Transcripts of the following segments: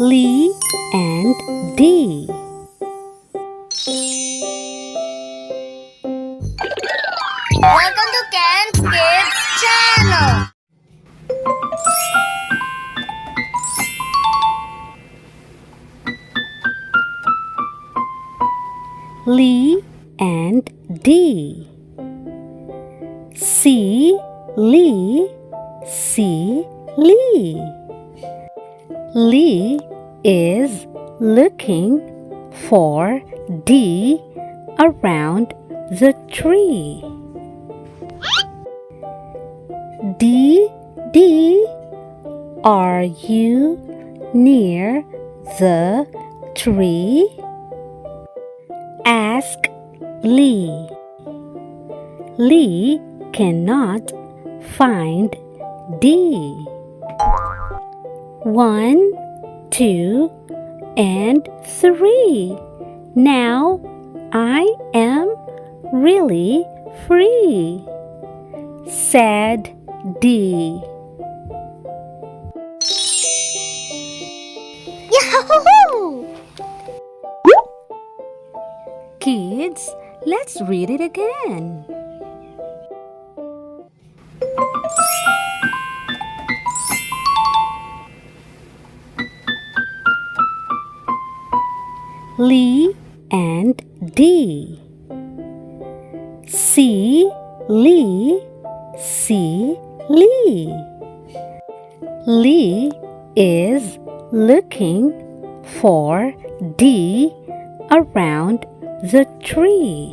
L and D. Welcome to Ken's Kids channel. L and D. C, L, C, L. L is looking for D around the tree. D, D, are you near the tree? Ask Lee. Lee cannot find D. 1, 2, and 3. Now I am really free, said D. Yahoo! Kids, let's read it again. L and D. C, L, C, L. L is looking for D around the tree.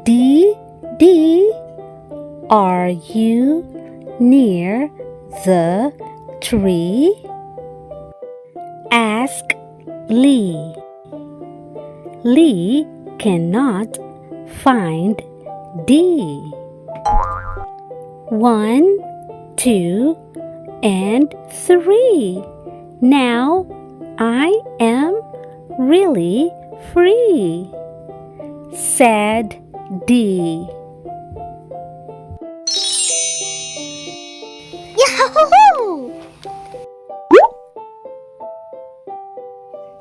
D, D, are you near the tree? Ask Lee. Lee cannot find D. 1, 2, and 3. Now I am really free, said D. Yahoo!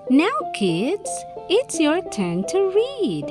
Now, kids, it's your turn to read.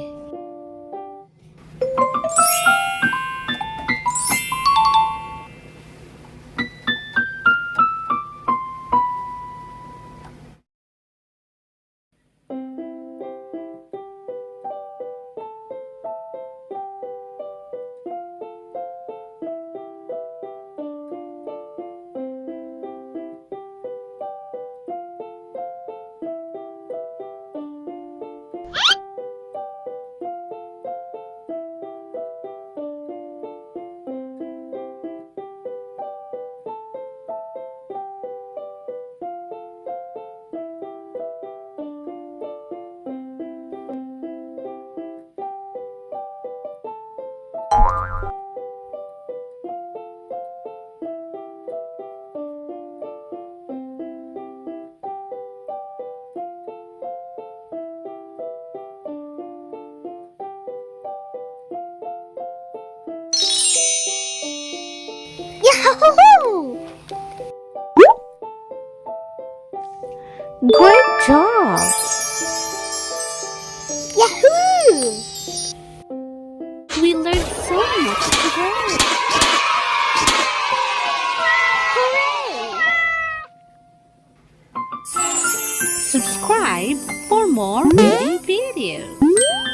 Yahoo! Great job! Yahoo! We learned so much today. Hooray! Subscribe for more reading videos.